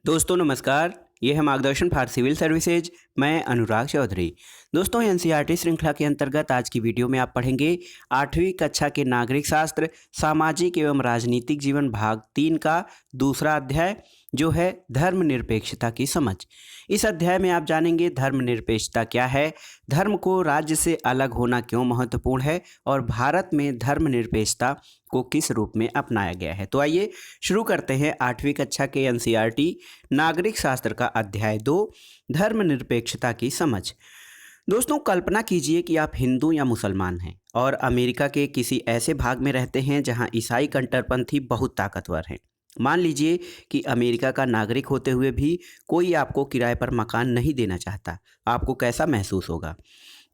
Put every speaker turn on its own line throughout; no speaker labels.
दोस्तों नमस्कार। ये है मार्गदर्शन फॉर सिविल सर्विसेज। मैं अनुराग चौधरी। दोस्तों एनसीईआरटी श्रृंखला के अंतर्गत आज की वीडियो में आप पढ़ेंगे 8वीं कक्षा के नागरिक शास्त्र सामाजिक एवं राजनीतिक जीवन भाग 3 का दूसरा अध्याय जो है धर्मनिरपेक्षता की समझ। इस अध्याय में आप जानेंगे धर्मनिरपेक्षता क्या है, धर्म को राज्य से अलग होना क्यों महत्वपूर्ण है और भारत में धर्मनिरपेक्षता को किस रूप में अपनाया गया है। तो आइए शुरू करते हैं 8वीं कक्षा के एनसीईआरटी नागरिक शास्त्र का अध्याय 2 धर्मनिरपेक्षता की समझ। दोस्तों कल्पना कीजिए कि आप हिंदू या मुसलमान हैं और अमेरिका के किसी ऐसे भाग में रहते हैं जहां ईसाई कट्टरपंथी बहुत ताकतवर हैं। मान लीजिए कि अमेरिका का नागरिक होते हुए भी कोई आपको किराए पर मकान नहीं देना चाहता। आपको कैसा महसूस होगा?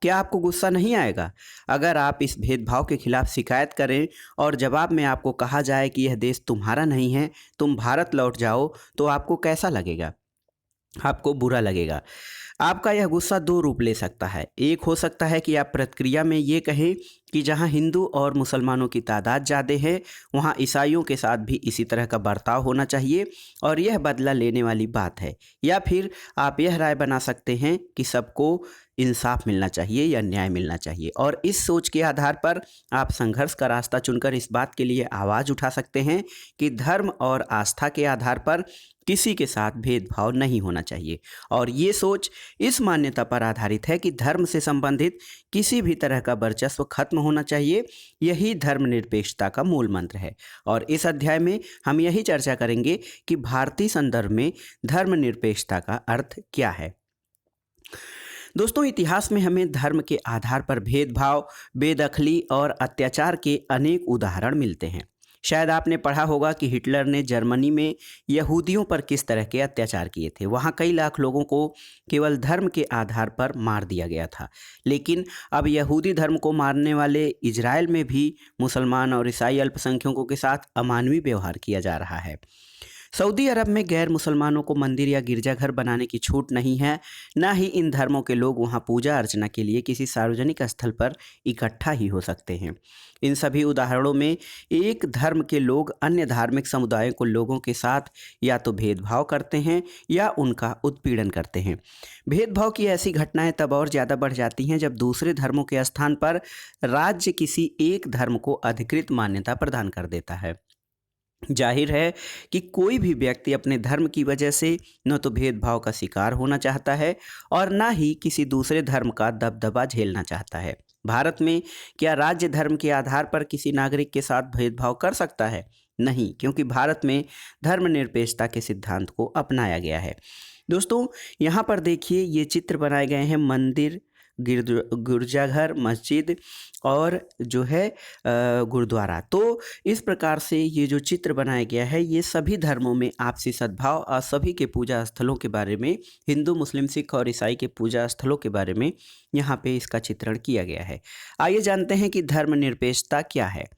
क्या आपको गुस्सा नहीं आएगा? अगर आप इस भेदभाव के खिलाफ शिकायत करें और जवाब में आपको कहा जाए कि यह देश तुम्हारा नहीं है, तुम भारत लौट जाओ, तो आपको कैसा लगेगा? आपको बुरा लगेगा। आपका यह गुस्सा दो रूप ले सकता है। एक हो सकता है कि आप प्रतिक्रिया में ये कहें कि जहां हिंदू और मुसलमानों की तादाद ज़्यादा है वहां ईसाइयों के साथ भी इसी तरह का बर्ताव होना चाहिए और यह बदला लेने वाली बात है। या फिर आप यह राय बना सकते हैं कि सबको इंसाफ मिलना चाहिए या न्याय मिलना चाहिए और इस सोच के आधार पर आप संघर्ष का रास्ता चुनकर इस बात के लिए आवाज़ उठा सकते हैं कि धर्म और आस्था के आधार पर किसी के साथ भेदभाव नहीं होना चाहिए। और ये सोच इस मान्यता पर आधारित है कि धर्म से संबंधित किसी भी तरह का वर्चस्व खत्म होना चाहिए। यही धर्मनिरपेक्षता का मूल मंत्र है और इस अध्याय में हम यही चर्चा करेंगे कि भारतीय संदर्भ में धर्मनिरपेक्षता का अर्थ क्या है। दोस्तों इतिहास में हमें धर्म के आधार पर भेदभाव, बेदखली और अत्याचार के अनेक उदाहरण मिलते हैं। शायद आपने पढ़ा होगा कि हिटलर ने जर्मनी में यहूदियों पर किस तरह के अत्याचार किए थे। वहाँ कई लाख लोगों को केवल धर्म के आधार पर मार दिया गया था। लेकिन अब यहूदी धर्म को मारने वाले इजराइल में भी मुसलमान और ईसाई अल्पसंख्यकों के साथ अमानवीय व्यवहार किया जा रहा है। सऊदी अरब में गैर मुसलमानों को मंदिर या गिरजाघर बनाने की छूट नहीं है, न ही इन धर्मों के लोग वहां पूजा अर्चना के लिए किसी सार्वजनिक स्थल पर इकट्ठा ही हो सकते हैं। इन सभी उदाहरणों में एक धर्म के लोग अन्य धार्मिक समुदायों को लोगों के साथ या तो भेदभाव करते हैं या उनका उत्पीड़न करते हैं। भेदभाव की ऐसी घटनाएं तब और ज़्यादा बढ़ जाती हैं जब दूसरे धर्मों के स्थान पर राज्य किसी एक धर्म को अधिकृत मान्यता प्रदान कर देता है। जाहिर है कि कोई भी व्यक्ति अपने धर्म की वजह से न तो भेदभाव का शिकार होना चाहता है और न ही किसी दूसरे धर्म का दबदबा झेलना चाहता है। भारत में क्या राज्य धर्म के आधार पर किसी नागरिक के साथ भेदभाव कर सकता है? नहीं, क्योंकि भारत में धर्मनिरपेक्षता के सिद्धांत को अपनाया गया है। दोस्तों यहाँ पर देखिए ये चित्र बनाए गए हैं मंदिर, गिरजाघर, मस्जिद और जो है गुरुद्वारा। तो इस प्रकार से ये जो चित्र बनाया गया है ये सभी धर्मों में आपसी सद्भाव और सभी के पूजा स्थलों के बारे में, हिंदू, मुस्लिम, सिख और ईसाई के पूजा स्थलों के बारे में यहाँ पे इसका चित्रण किया गया है। आइए जानते हैं कि धर्मनिरपेक्षता क्या है।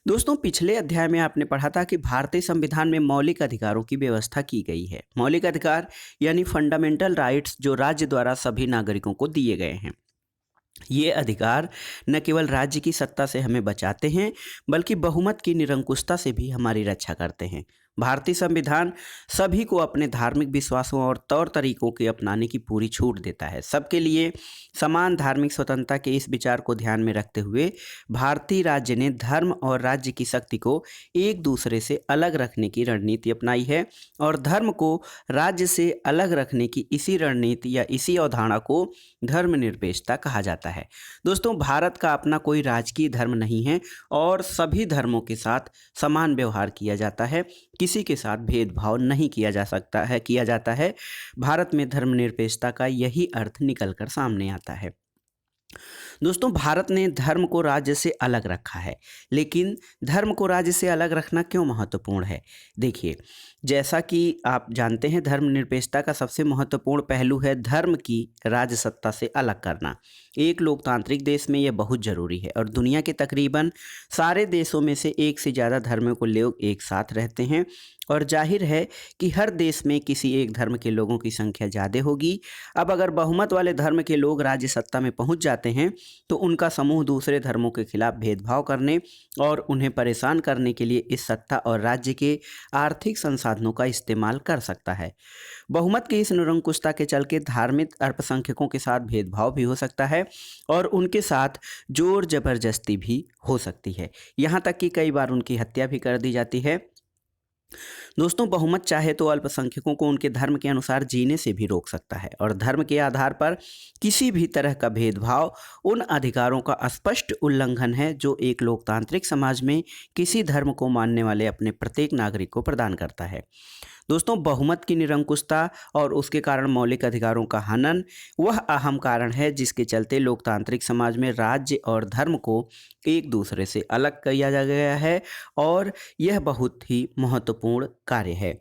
दोस्तों पिछले अध्याय में आपने पढ़ा था कि भारतीय संविधान में मौलिक अधिकारों की व्यवस्था की गई है। मौलिक अधिकार यानी फंडामेंटल राइट्स जो राज्य द्वारा सभी नागरिकों को दिए गए हैं। ये अधिकार न केवल राज्य की सत्ता से हमें बचाते हैं बल्कि बहुमत की निरंकुशता से भी हमारी रक्षा करते हैं। भारतीय संविधान सभी को अपने धार्मिक विश्वासों और तौर तरीकों के अपनाने की पूरी छूट देता है। सबके लिए समान धार्मिक स्वतंत्रता के इस विचार को ध्यान में रखते हुए भारतीय राज्य ने धर्म और राज्य की शक्ति को एक दूसरे से अलग रखने की रणनीति अपनाई है और धर्म को राज्य से अलग रखने की इसी रणनीति या इसी अवधारणा को धर्मनिरपेक्षता कहा जाता है। दोस्तों भारत का अपना कोई राजकीय धर्म नहीं है और सभी धर्मों के साथ समान व्यवहार किया जाता है। किसी के साथ भेदभाव नहीं किया जाता है। भारत में धर्मनिरपेक्षता का यही अर्थ निकलकर सामने आता है। दोस्तों भारत ने धर्म को राज्य से अलग रखा है, लेकिन धर्म को राज्य से अलग रखना क्यों महत्वपूर्ण है? देखिए, जैसा कि आप जानते हैं धर्मनिरपेक्षता का सबसे महत्वपूर्ण पहलू है धर्म की राज्य सत्ता से अलग करना। एक लोकतांत्रिक देश में यह बहुत ज़रूरी है और दुनिया के तकरीबन सारे देशों में से एक से ज़्यादा धर्मों को लोग एक साथ रहते हैं और जाहिर है कि हर देश में किसी एक धर्म के लोगों की संख्या ज़्यादा होगी। अब अगर बहुमत वाले धर्म के लोग राज्य सत्ता में पहुंच जाते हैं तो उनका समूह दूसरे धर्मों के खिलाफ भेदभाव करने और उन्हें परेशान करने के लिए इस सत्ता और राज्य के आर्थिक संसाधनों का इस्तेमाल कर सकता है। बहुमत की इस निरंकुशता के चल के धार्मिक अल्पसंख्यकों के साथ भेदभाव भी हो सकता है और उनके साथ जोर जबरदस्ती भी हो सकती है, यहाँ तक कि कई बार उनकी हत्या भी कर दी जाती है। दोस्तों, बहुमत चाहे तो अल्पसंख्यकों को उनके धर्म के अनुसार जीने से भी रोक सकता है और धर्म के आधार पर किसी भी तरह का भेदभाव उन अधिकारों का स्पष्ट उल्लंघन है जो एक लोकतांत्रिक समाज में किसी धर्म को मानने वाले अपने प्रत्येक नागरिक को प्रदान करता है। दोस्तों, बहुमत की निरंकुशता और उसके कारण मौलिक अधिकारों का हनन वह अहम कारण है जिसके चलते लोकतांत्रिक समाज में राज्य और धर्म को एक दूसरे से अलग किया जा गया है और यह बहुत ही महत्वपूर्ण कार्य है।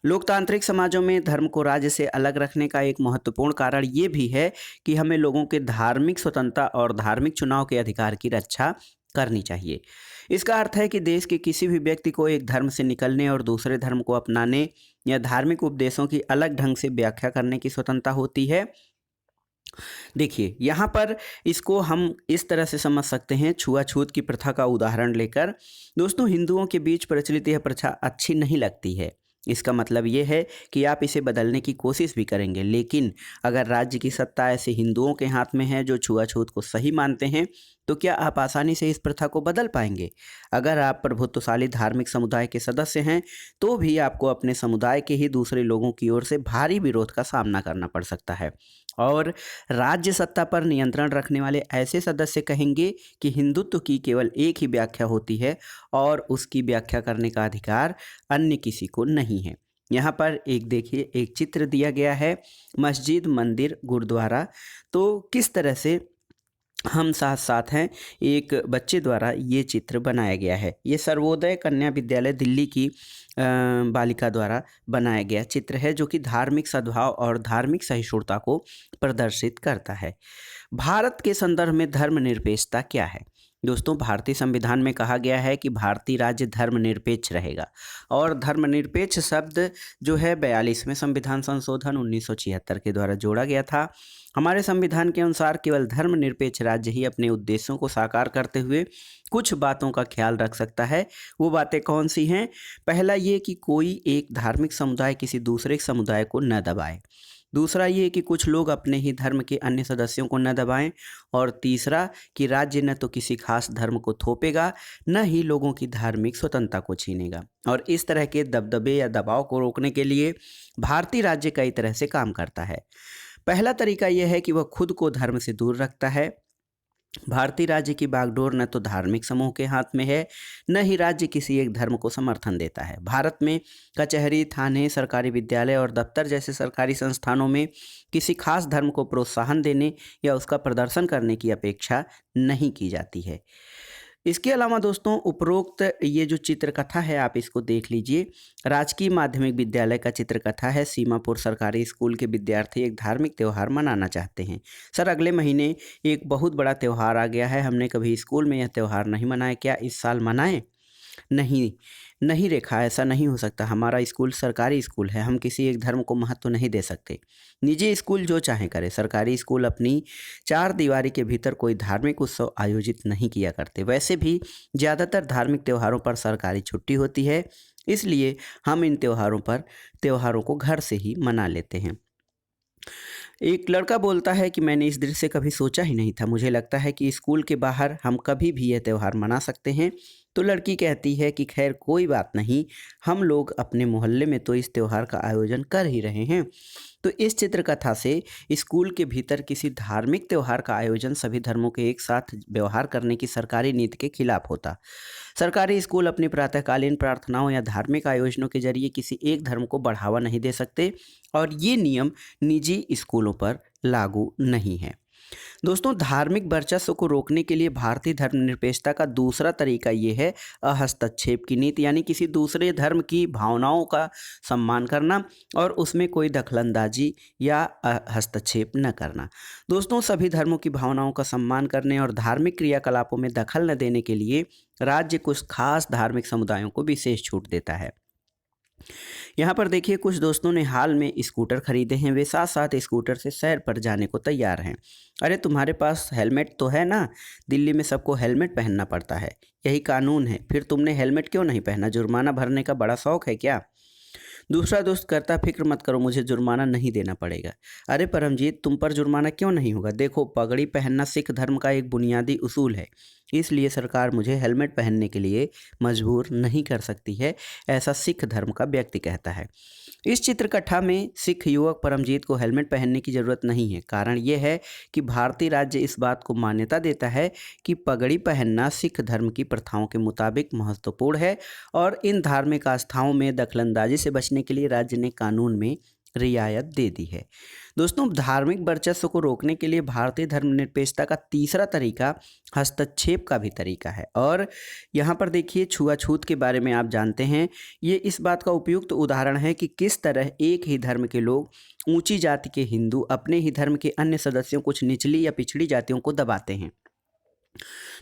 लोकतांत्रिक समाजों में धर्म को राज्य से अलग रखने का एक महत्वपूर्ण कारण ये भी है कि हमें लोगों के धार्मिक स्वतंत्रता और धार्मिक चुनाव के अधिकार की रक्षा करनी चाहिए। इसका अर्थ है कि देश के किसी भी व्यक्ति को एक धर्म से निकलने और दूसरे धर्म को अपनाने या धार्मिक उपदेशों की अलग ढंग से व्याख्या करने की स्वतंत्रता होती है। देखिए, यहाँ पर इसको हम इस तरह से समझ सकते हैं, छुआछूत की प्रथा का उदाहरण लेकर। दोस्तों, हिंदुओं के बीच प्रचलित यह प्रथा अच्छी नहीं लगती है। इसका मतलब ये है कि आप इसे बदलने की कोशिश भी करेंगे, लेकिन अगर राज्य की सत्ता ऐसे हिंदुओं के हाथ में है जो छुआछूत को सही मानते हैं, तो क्या आप आसानी से इस प्रथा को बदल पाएंगे? अगर आप प्रभुत्वशाली धार्मिक समुदाय के सदस्य हैं, तो भी आपको अपने समुदाय के ही दूसरे लोगों की ओर से भारी विरोध का सामना करना पड़ सकता है और राज्य सत्ता पर नियंत्रण रखने वाले ऐसे सदस्य कहेंगे कि हिंदुत्व की केवल एक ही व्याख्या होती है और उसकी व्याख्या करने का अधिकार अन्य किसी को नहीं है। यहाँ पर एक देखिए, एक चित्र दिया गया है, मस्जिद, मंदिर, गुरुद्वारा। तो किस तरह से हम साथ साथ हैं, एक बच्चे द्वारा ये चित्र बनाया गया है। ये सर्वोदय कन्या विद्यालय दिल्ली की बालिका द्वारा बनाया गया चित्र है जो कि धार्मिक सद्भाव और धार्मिक सहिष्णुता को प्रदर्शित करता है। भारत के संदर्भ में धर्मनिरपेक्षता क्या है? दोस्तों, भारतीय संविधान में कहा गया है कि भारतीय राज्य धर्मनिरपेक्ष रहेगा और धर्मनिरपेक्ष शब्द जो है 42वें संविधान संशोधन 1976 के द्वारा जोड़ा गया था। हमारे संविधान के अनुसार केवल धर्मनिरपेक्ष राज्य ही अपने उद्देश्यों को साकार करते हुए कुछ बातों का ख्याल रख सकता है। वो बातें कौन सी हैं? पहला ये कि कोई एक धार्मिक समुदाय किसी दूसरे समुदाय को न दबाए। दूसरा ये कि कुछ लोग अपने ही धर्म के अन्य सदस्यों को न दबाएं और तीसरा कि राज्य न तो किसी खास धर्म को थोपेगा, न ही लोगों की धार्मिक स्वतंत्रता को छीनेगा। और इस तरह के दबदबे या दबाव को रोकने के लिए भारतीय राज्य कई तरह से काम करता है। पहला तरीका यह है कि वह खुद को धर्म से दूर रखता है। भारतीय राज्य की बागडोर न तो धार्मिक समूह के हाथ में है, न ही राज्य किसी एक धर्म को समर्थन देता है। भारत में कचहरी, थाने, सरकारी विद्यालय और दफ्तर जैसे सरकारी संस्थानों में किसी खास धर्म को प्रोत्साहन देने या उसका प्रदर्शन करने की अपेक्षा नहीं की जाती है। इसके अलावा दोस्तों, उपरोक्त ये जो चित्रकथा है आप इसको देख लीजिए। राजकीय माध्यमिक विद्यालय का चित्रकथा है। सीमापुर सरकारी स्कूल के विद्यार्थी एक धार्मिक त्यौहार मनाना चाहते हैं। सर, अगले महीने एक बहुत बड़ा त्यौहार आ गया है, हमने कभी स्कूल में यह त्यौहार नहीं मनाया, क्या इस साल मनाएं? नहीं, नहीं रेखा, ऐसा नहीं हो सकता। हमारा स्कूल सरकारी स्कूल है, हम किसी एक धर्म को महत्व नहीं दे सकते। निजी स्कूल जो चाहे करे, सरकारी स्कूल अपनी चार दीवारी के भीतर कोई धार्मिक उत्सव आयोजित नहीं किया करते। वैसे भी ज़्यादातर धार्मिक त्योहारों पर सरकारी छुट्टी होती है, इसलिए हम इन त्योहारों को घर से ही मना लेते हैं। एक लड़का बोलता है कि मैंने इस दृश्य से कभी सोचा ही नहीं था, मुझे लगता है कि स्कूल के बाहर हम कभी भी यह त्यौहार मना सकते हैं। तो लड़की कहती है कि खैर कोई बात नहीं, हम लोग अपने मोहल्ले में तो इस त्यौहार का आयोजन कर ही रहे हैं। तो इस चित्रकथा से स्कूल के भीतर किसी धार्मिक त्यौहार का आयोजन सभी धर्मों के एक साथ व्यवहार करने की सरकारी नीति के खिलाफ होता। सरकारी स्कूल अपनी प्रातःकालीन प्रार्थनाओं या धार्मिक आयोजनों के जरिए किसी एक धर्म को बढ़ावा नहीं दे सकते और ये नियम निजी स्कूलों पर लागू नहीं है। दोस्तों, धार्मिक वर्चस्व को रोकने के लिए भारतीय धर्मनिरपेक्षता का दूसरा तरीका ये है हस्तक्षेप की नीति, यानी किसी दूसरे धर्म की भावनाओं का सम्मान करना और उसमें कोई दखलंदाजी या हस्तक्षेप न करना। दोस्तों, सभी धर्मों की भावनाओं का सम्मान करने और धार्मिक क्रियाकलापों में दखल न देने के लिए राज्य कुछ खास धार्मिक समुदायों को विशेष छूट देता है। यहाँ पर देखिए कुछ दोस्तों ने हाल में स्कूटर खरीदे हैं, वे साथ साथ स्कूटर से सैर पर जाने को तैयार हैं। अरे तुम्हारे पास हेलमेट तो है ना? दिल्ली में सबको हेलमेट पहनना पड़ता है, यही कानून है। फिर तुमने हेलमेट क्यों नहीं पहना? जुर्माना भरने का बड़ा शौक है क्या? दूसरा दोस्त करता, फिक्र मत करो, मुझे जुर्माना नहीं देना पड़ेगा। अरे परमजीत, तुम पर जुर्माना क्यों नहीं होगा? देखो, पगड़ी पहनना सिख धर्म का एक बुनियादी उसूल है, इसलिए सरकार मुझे हेलमेट पहनने के लिए मजबूर नहीं कर सकती है, ऐसा सिख धर्म का व्यक्ति कहता है। इस चित्रकथा में सिख युवक परमजीत को हेलमेट पहनने की जरूरत नहीं है। कारण यह है कि भारतीय राज्य इस बात को मान्यता देता है कि पगड़ी पहनना सिख धर्म की प्रथाओं के मुताबिक महत्वपूर्ण है और इन धार्मिक आस्थाओं में दखलंदाजी से बचने के लिए राज्य ने कानून में रियायत दे दी है। दोस्तों, धार्मिक वर्चस्व को रोकने के लिए भारतीय धर्मनिरपेक्षता का तीसरा तरीका हस्तक्षेप का भी तरीका है। और यहाँ पर देखिए, छुआछूत के बारे में आप जानते हैं, ये इस बात का उपयुक्त उदाहरण है कि किस तरह एक ही धर्म के लोग, ऊंची जाति के हिंदू, अपने ही धर्म के अन्य सदस्यों, कुछ निचली या पिछड़ी जातियों को दबाते हैं।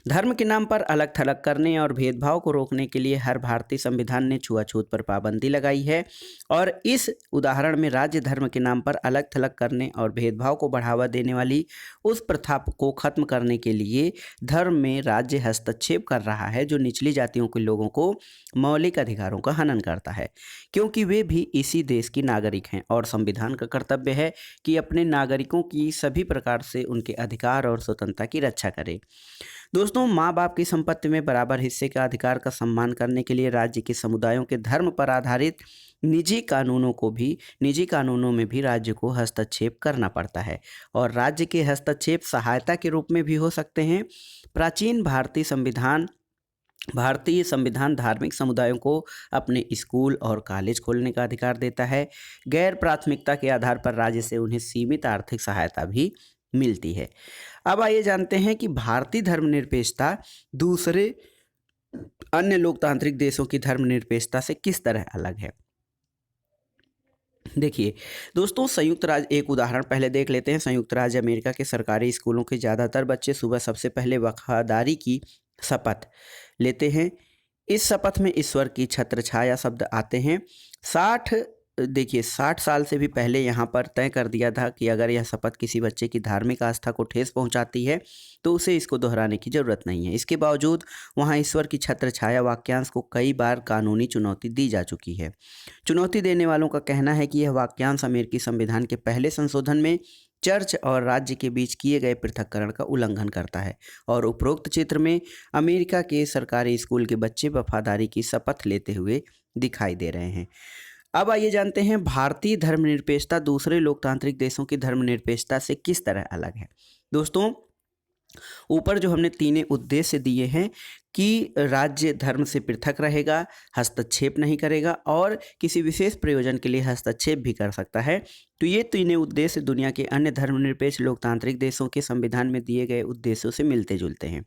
धर्म के नाम पर अलग थलग करने और भेदभाव को रोकने के लिए हर भारतीय संविधान ने छुआछूत पर पाबंदी लगाई है। और इस उदाहरण में राज्य धर्म के नाम पर अलग थलग करने और भेदभाव को बढ़ावा देने वाली उस प्रथा को खत्म करने के लिए धर्म में राज्य हस्तक्षेप कर रहा है, जो निचली जातियों के लोगों को मौलिक अधिकारों का हनन करता है, क्योंकि वे भी इसी देश की नागरिक हैं और संविधान का कर्तव्य है कि अपने नागरिकों की सभी प्रकार से उनके अधिकार और स्वतंत्रता की रक्षा करे। दोस्तों, माँ बाप की संपत्ति में बराबर हिस्से का अधिकार का सम्मान करने के लिए राज्य के समुदायों के धर्म पर आधारित निजी कानूनों में भी राज्य को हस्तक्षेप करना पड़ता है और राज्य के हस्तक्षेप सहायता के रूप में भी हो सकते हैं। प्राचीन भारतीय संविधान धार्मिक समुदायों को अपने स्कूल और कॉलेज खोलने का अधिकार देता है। गैर प्राथमिकता के आधार पर राज्य से उन्हें सीमित आर्थिक सहायता भी मिलती है। अब आइए जानते हैं कि भारतीय धर्मनिरपेक्षता दूसरे अन्य लोकतांत्रिक देशों की धर्मनिरपेक्षता से किस तरह अलग है। देखिए दोस्तों, संयुक्त राज्य, एक उदाहरण पहले देख लेते हैं। संयुक्त राज्य अमेरिका के सरकारी स्कूलों के ज़्यादातर बच्चे सुबह सबसे पहले वफादारी की शपथ लेते हैं। इस शपथ में ईश्वर की छत्र छाया शब्द आते हैं। 60 साल से भी पहले यहाँ पर तय कर दिया था कि अगर यह शपथ किसी बच्चे की धार्मिक आस्था को ठेस पहुँचाती है तो उसे इसको दोहराने की ज़रूरत नहीं है। इसके बावजूद वहाँ ईश्वर की छत्र छाया वाक्यांश को कई बार कानूनी चुनौती दी जा चुकी है। चुनौती देने वालों का कहना है कि यह वाक्यांश अमेरिकी संविधान के पहले संशोधन में चर्च और राज्य के बीच किए गए पृथक्करण का उल्लंघन करता है और उपरोक्त चित्र में अमेरिका के सरकारी स्कूल के बच्चे वफादारी की शपथ लेते हुए दिखाई दे रहे हैं। अब आइए जानते हैं भारतीय धर्मनिरपेक्षता दूसरे लोकतांत्रिक देशों की धर्मनिरपेक्षता से किस तरह अलग है। दोस्तों, ऊपर जो हमने तीन उद्देश्य दिए हैं कि राज्य धर्म से पृथक रहेगा, हस्तक्षेप नहीं करेगा और किसी विशेष प्रयोजन के लिए हस्तक्षेप भी कर सकता है, तो ये तीनों उद्देश्य दुनिया के अन्य धर्मनिरपेक्ष लोकतांत्रिक देशों के संविधान में दिए गए उद्देश्यों से मिलते जुलते हैं।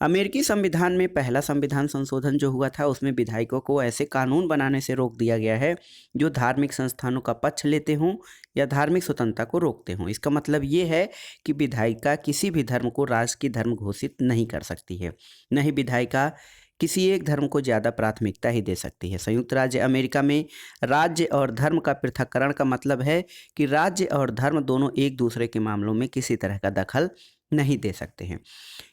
अमेरिकी संविधान में पहला संविधान संशोधन जो हुआ था, उसमें विधायकों को ऐसे कानून बनाने से रोक दिया गया है जो धार्मिक संस्थानों का पक्ष लेते हों या धार्मिक स्वतंत्रता को रोकते हों। इसका मतलब ये है कि विधायिका किसी भी धर्म को राष्ट्र की धर्म घोषित नहीं कर सकती है, न ही विधायिका किसी एक धर्म को ज़्यादा प्राथमिकता ही दे सकती है। संयुक्त राज्य अमेरिका में राज्य और धर्म का पृथक्करण का मतलब है कि राज्य और धर्म दोनों एक दूसरे के मामलों में किसी तरह का दखल नहीं दे सकते हैं।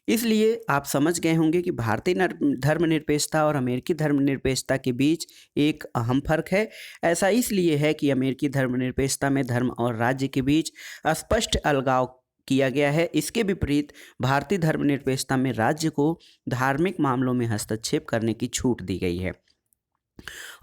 इसलिए आप समझ गए होंगे कि भारतीय धर्मनिरपेक्षता और अमेरिकी धर्मनिरपेक्षता के बीच एक अहम फर्क है। ऐसा इसलिए है कि अमेरिकी धर्मनिरपेक्षता में धर्म और राज्य के बीच स्पष्ट अलगाव किया गया है। इसके विपरीत भारतीय धर्मनिरपेक्षता में राज्य को धार्मिक मामलों में हस्तक्षेप करने की छूट दी गई है।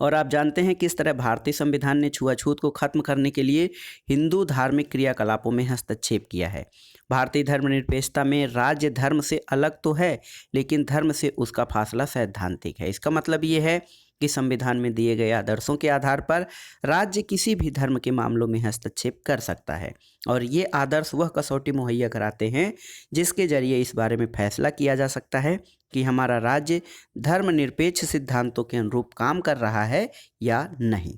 और आप जानते हैं किस तरह भारतीय संविधान ने छुआछूत को खत्म करने के लिए हिंदू धार्मिक क्रियाकलापों में हस्तक्षेप किया है। भारतीय धर्मनिरपेक्षता में राज्य धर्म से अलग तो है, लेकिन धर्म से उसका फासला सैद्धांतिक है। इसका मतलब ये है कि संविधान में दिए गए आदर्शों के आधार पर राज्य किसी भी धर्म के मामलों में हस्तक्षेप कर सकता है और ये आदर्श वह कसौटी मुहैया कराते हैं जिसके जरिए इस बारे में फैसला किया जा सकता है कि हमारा राज्य धर्मनिरपेक्ष सिद्धांतों के अनुरूप काम कर रहा है या नहीं।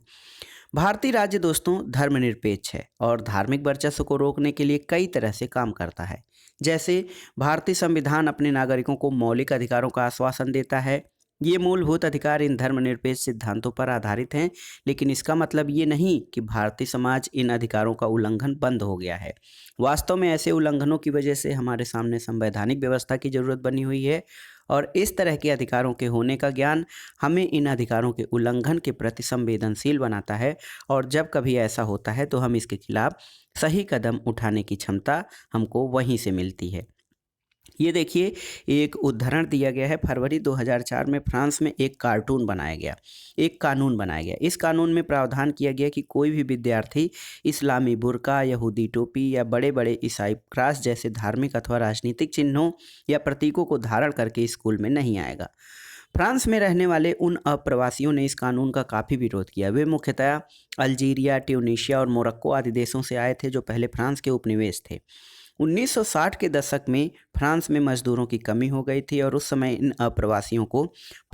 भारतीय राज्य दोस्तों धर्मनिरपेक्ष है और धार्मिक वर्चस्व को रोकने के लिए कई तरह से काम करता है। जैसे भारतीय संविधान अपने नागरिकों को मौलिक अधिकारों का आश्वासन देता है, ये मूलभूत अधिकार इन धर्मनिरपेक्ष सिद्धांतों पर आधारित हैं, लेकिन इसका मतलब ये नहीं कि भारतीय समाज इन अधिकारों का उल्लंघन बंद हो गया है। वास्तव में ऐसे उल्लंघनों की वजह से हमारे सामने संवैधानिक व्यवस्था की जरूरत बनी हुई है, और इस तरह के अधिकारों के होने का ज्ञान हमें इन अधिकारों के उल्लंघन के प्रति संवेदनशील बनाता है, और जब कभी ऐसा होता है तो हम इसके खिलाफ सही कदम उठाने की क्षमता हमको वहीं से मिलती है। ये देखिए, एक उदाहरण दिया गया है। फरवरी 2004 में फ्रांस में एक कानून बनाया गया। इस कानून में प्रावधान किया गया कि कोई भी विद्यार्थी इस्लामी बुर्का, यहूदी टोपी या बड़े बड़े ईसाई क्रॉस जैसे धार्मिक अथवा राजनीतिक चिन्हों या प्रतीकों को धारण करके स्कूल में नहीं आएगा। फ्रांस में रहने वाले उन अप्रवासियों ने इस कानून का काफ़ी विरोध किया। वे मुख्यतः अल्जीरिया, ट्यूनीशिया और मोरक्को आदि देशों से आए थे, जो पहले फ्रांस के उपनिवेश थे। 1960 के दशक में फ्रांस में मजदूरों की कमी हो गई थी, और उस समय इन अप्रवासियों को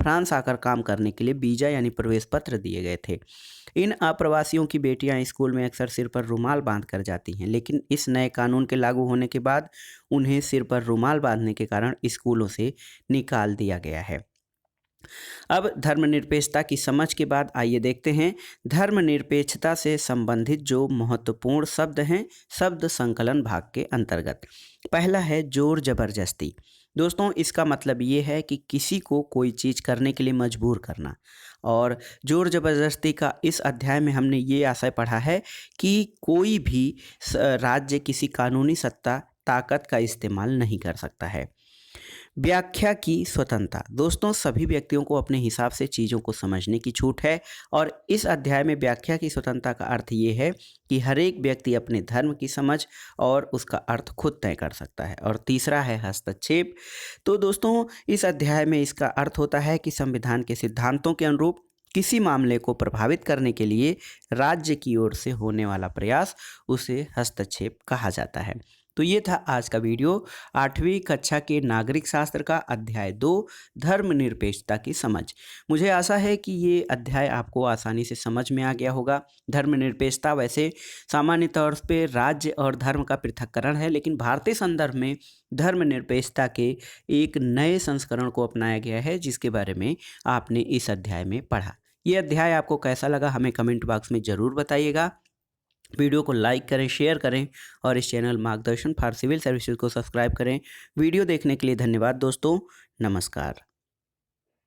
फ्रांस आकर काम करने के लिए वीज़ा यानी प्रवेश पत्र दिए गए थे। इन अप्रवासियों की बेटियां स्कूल में अक्सर सिर पर रुमाल बांध कर जाती हैं, लेकिन इस नए कानून के लागू होने के बाद उन्हें सिर पर रुमाल बांधने के कारण स्कूलों से निकाल दिया गया है। अब धर्मनिरपेक्षता की समझ के बाद आइए देखते हैं धर्मनिरपेक्षता से संबंधित जो महत्वपूर्ण शब्द हैं शब्द संकलन भाग के अंतर्गत। पहला है जोर जबरदस्ती। दोस्तों, इसका मतलब ये है कि किसी को कोई चीज़ करने के लिए मजबूर करना। और जोर जबरदस्ती का इस अध्याय में हमने ये आशय पढ़ा है कि कोई भी राज्य किसी कानूनी सत्ता ताकत का इस्तेमाल नहीं कर सकता है। व्याख्या की स्वतंत्रता। दोस्तों, सभी व्यक्तियों को अपने हिसाब से चीज़ों को समझने की छूट है, और इस अध्याय में व्याख्या की स्वतंत्रता का अर्थ ये है कि हर एक व्यक्ति अपने धर्म की समझ और उसका अर्थ खुद तय कर सकता है। और तीसरा है हस्तक्षेप। तो दोस्तों, इस अध्याय में इसका अर्थ होता है कि संविधान के सिद्धांतों के अनुरूप किसी मामले को प्रभावित करने के लिए राज्य की ओर से होने वाला प्रयास उसे हस्तक्षेप कहा जाता है। तो ये था आज का वीडियो, 8वीं कक्षा के नागरिक शास्त्र का अध्याय 2 धर्मनिरपेक्षता की समझ। मुझे आशा है कि ये अध्याय आपको आसानी से समझ में आ गया होगा। धर्मनिरपेक्षता वैसे सामान्य तौर पे राज्य और धर्म का पृथक्करण है, लेकिन भारतीय संदर्भ में धर्मनिरपेक्षता के एक नए संस्करण को अपनाया गया है, जिसके बारे में आपने इस अध्याय में पढ़ा। ये अध्याय आपको कैसा लगा हमें कमेंट बॉक्स में ज़रूर बताइएगा। वीडियो को लाइक करें, शेयर करें, और इस चैनल मार्गदर्शन फॉर सिविल सर्विसेज को सब्सक्राइब करें। वीडियो देखने के लिए धन्यवाद दोस्तों। नमस्कार।